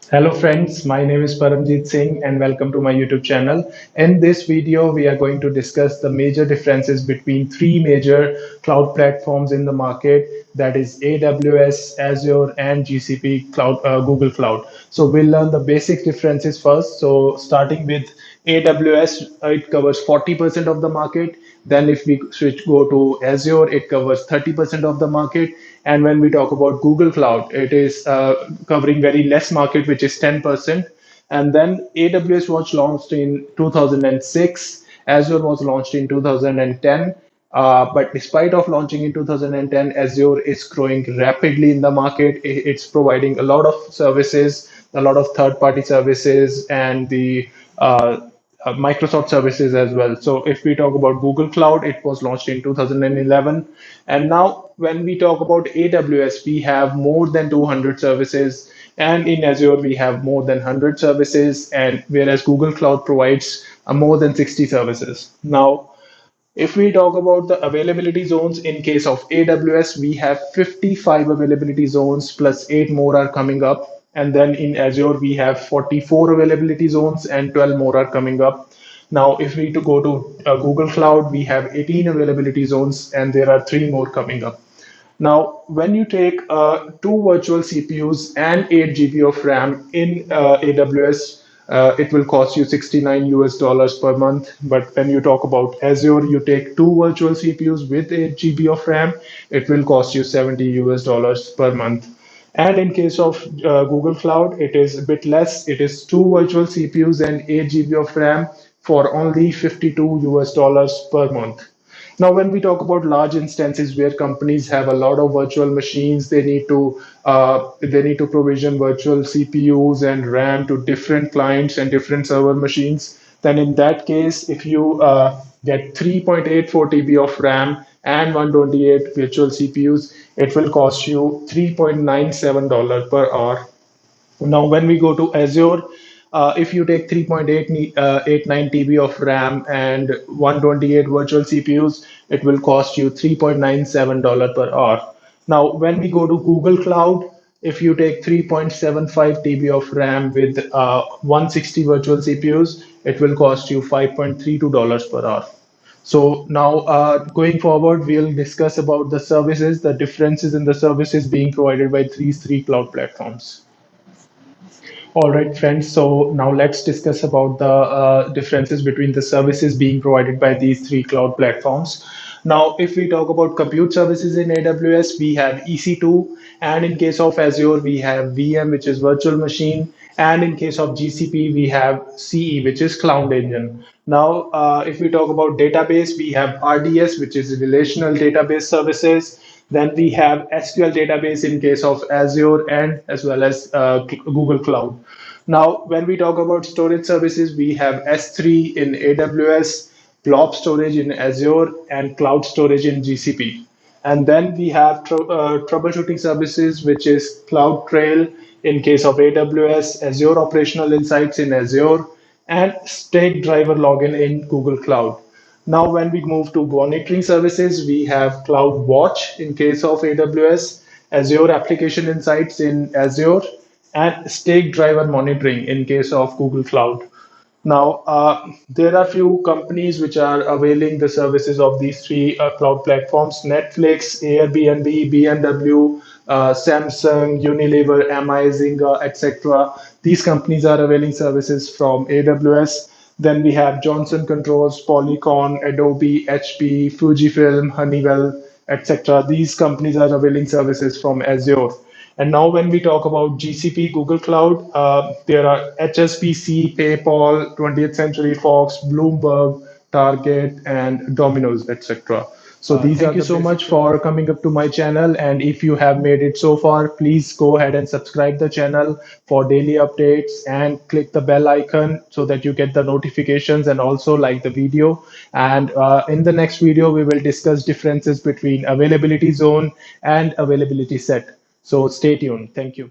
Hello friends, my name is Paramjeet Singh and welcome to my YouTube channel. In this video, we are going to discuss the major differences between three major cloud platforms in the market, that is AWS, Azure and GCP Cloud, Google Cloud. So we'll learn the basic differences first. So starting with AWS, it covers 40% of the market. Then if we go to Azure, it covers 30% of the market. And when we talk about Google Cloud, it is covering very less market, which is 10%. And then AWS was launched in 2006. Azure was launched in 2010. But despite of launching in 2010, Azure is growing rapidly in the market. It's providing a lot of services, a lot of third-party services, and the Microsoft services as well. So if we talk about Google Cloud, it was launched in 2011. And now when we talk about AWS, we have more than 200 services. And in Azure, we have more than 100 services. And whereas Google Cloud provides more than 60 services. Now, if we talk about the availability zones, in case of AWS, we have 55 availability zones plus 8 more are coming up. And then in Azure, we have 44 availability zones and 12 more are coming up. Now, if we to go to Google Cloud, we have 18 availability zones and there are 3 more coming up. Now, when you take two virtual CPUs and 8 GB of RAM in AWS, it will cost you 69 US dollars per month. But when you talk about Azure, you take two virtual CPUs with 8 GB of RAM, it will cost you 70 US dollars per month. And in case of Google Cloud, it is a bit less. It is two virtual CPUs and 8 GB of RAM for only 52 US dollars per month. Now, when we talk about large instances where companies have a lot of virtual machines, they need to provision virtual CPUs and RAM to different clients and different server machines. Then, in that case, if you get 3.84 TB of RAM and 128 virtual CPUs, it will cost you $3.97 per hour. Now, when we go to Azure, if you take 3.89 TB of RAM and 128 virtual CPUs, it will cost you $3.97 per hour. Now, when we go to Google Cloud, if you take 3.75 TB of RAM with 160 virtual CPUs, it will cost you $5.32 per hour. So now, going forward, we'll discuss about the services, the differences in the services being provided by these three cloud platforms. All right, friends. So now let's discuss about the differences between the services being provided by these three cloud platforms. Now, if we talk about compute services in AWS, we have EC2, and in case of Azure, we have VM, which is virtual machine, and in case of GCP, we have CE, which is Cloud Engine. Now, if we talk about database, we have RDS, which is relational database services. Then we have SQL database in case of Azure and as well as Google Cloud. Now, when we talk about storage services, we have S3 in AWS, blob storage in Azure, and cloud storage in GCP. And then we have troubleshooting services, which is CloudTrail in case of AWS, Azure Operational Insights in Azure, and State Driver Login in Google Cloud. Now, when we move to monitoring services, we have CloudWatch in case of AWS, Azure Application Insights in Azure, and Stake Driver Monitoring in case of Google Cloud. Now, there are few companies which are availing the services of these three cloud platforms: Netflix, Airbnb, BMW, Samsung, Unilever, MI, Zynga, etc. These companies are availing services from AWS. Then we have Johnson Controls, Polycon, Adobe, HP, Fujifilm, Honeywell, etc. These companies are availing services from Azure. And now, when we talk about GCP, Google Cloud, there are HSBC, PayPal, 20th Century Fox, Bloomberg, Target, and Domino's, etc. So these are. Thank you so much for coming up to my channel. And if you have made it so far, please go ahead and subscribe the channel for daily updates and click the bell icon so that you get the notifications, and also like the video. And in the next video, we will discuss differences between availability zone and availability set. So stay tuned. Thank you.